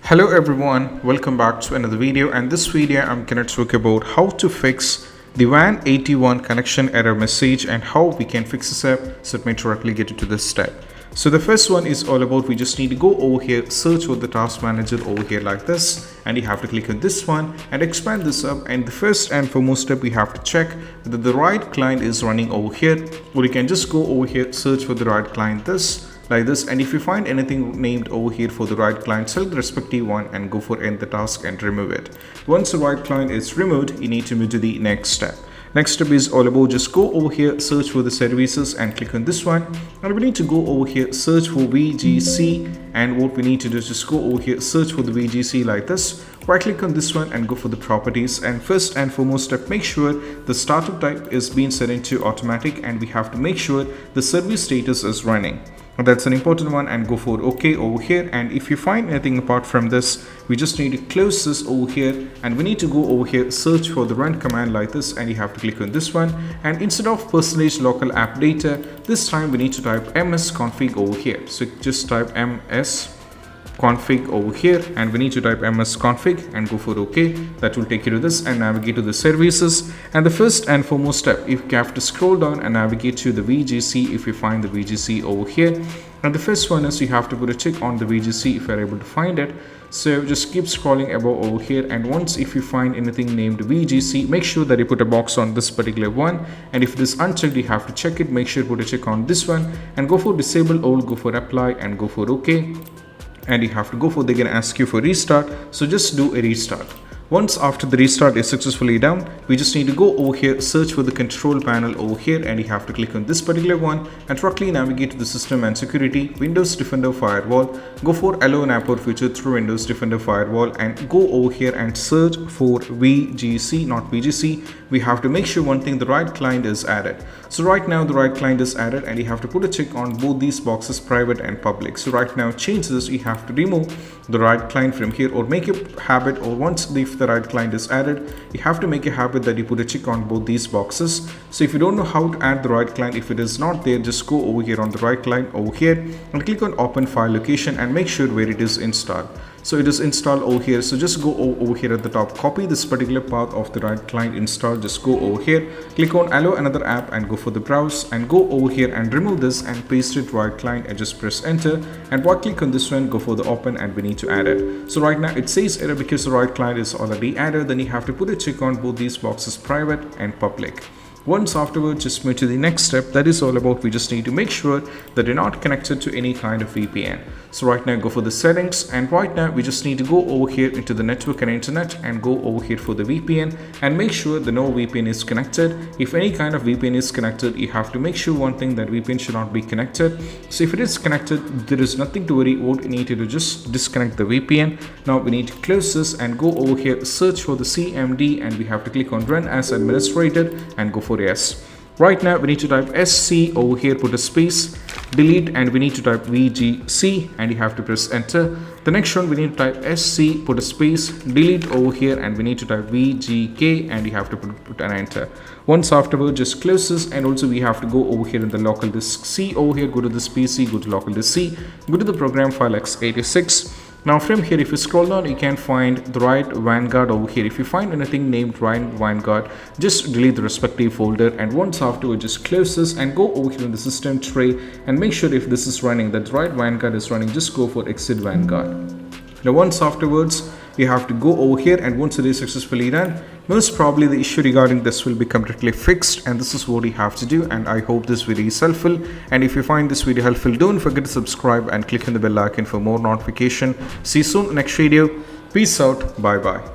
Hello everyone, welcome back to another video, and this video I'm gonna talk about how to fix the VAN-81 connection error message and how we can fix this up. So let me directly get into this step. So the first one is all about we just need to go over here, search for the task manager over here like this, and you have to click on this one and expand this up. And the first and foremost step, we have to check whether the right client is running over here, or you can just go over here, search for the right client like this, and if you find anything named over here for the right client, select the respective one and go for end the task and remove it. Once the right client is removed, you need to move to the next step. Next step is all about just go over here, search for the services and click on this one, and we need to go over here, search for VGC, and what we need to do is just go over here, search for the VGC like this, right click on this one and go for the properties. And first and foremost step, make sure the startup type is being set into automatic, and we have to make sure the service status is running. That's an important one, and go for OK over here. And if you find anything apart from this, we just need to close this over here, and we need to go over here, search for the run command like this, and you have to click on this one, and instead of %local app data, this time we need to type msconfig over here. So just type msconfig over here, and we need to type msconfig and go for OK. That will take you to this and navigate to the services. And the first and foremost step, if you have to scroll down and navigate to the VGC, if you find the VGC over here, and the first one is you have to put a check on the VGC if you're able to find it. So just keep scrolling above over here, and once if you find anything named VGC, make sure that you put a box on this particular one, and if it is unchecked, you have to check it. Make sure you put a check on this one and go for disable all, go for apply and go for OK. And you have to go for, they're gonna ask you for restart, so just do a restart. Once after the restart is successfully done, we just need to go over here, search for the control panel over here, and you have to click on this particular one and directly navigate to the system and security, Windows Defender Firewall, go for allow an app or feature through Windows Defender Firewall, and go over here and search for VGC, not VGC. We have to make sure one thing, the right client is added. So right now the right client is added, and you have to put a check on both these boxes, private and public. So right now change this, you have to remove the right client from here, or make a habit, or once if the right client is added, you have to make a habit that you put a check on both these boxes. So if you don't know how to add the right client, if it is not there, just go over here on the right client over here and click on open file location and make sure where it is installed. So it is installed over here, so just go over here at the top, copy this particular path of the right client install, just go over here, click on allow another app and go for the browse, and go over here and remove this and paste it right client and just press enter, and right click on this one, go for the open, and we need to add it. So right now it says error because the right client is already added. Then you have to put a check on both these boxes, private and public. Once afterwards, just move to the next step. That is all about we just need to make sure that you're not connected to any kind of VPN. So right now go for the settings, and right now we just need to go over here into the network and internet and go over here for the VPN and make sure that no VPN is connected. If any kind of VPN is connected, you have to make sure one thing, that VPN should not be connected. So if it is connected, there is nothing to worry. What we need to do, just disconnect the VPN. Now we need to close this and go over here, search for the CMD, and we have to click on run as administrator and go for yes. Right now we need to type SC over here, put a space, delete, and we need to type VGC, and you have to press enter. The next one we need to type SC, put a space, delete over here, and we need to type VGK, and you have to put an enter. Once afterward, just close this, and also we have to go over here in the local disk C over here, go to this PC, go to local disk C, go to the program file x86. Now from here, if you scroll down, you can find the Riot Vanguard over here. If you find anything named Riot Vanguard, just delete the respective folder, and once afterward just close this and go over here in the system tray and make sure if this is running, that Riot Vanguard is running, just go for exit Vanguard. Now once afterwards, you have to go over here, and once it is successfully done, most probably the issue regarding this will be completely fixed, and this is what you have to do. And I hope this video is helpful, and if you find this video helpful, don't forget to subscribe and click on the bell icon for more notification. See you soon in the next video. Peace out. Bye bye.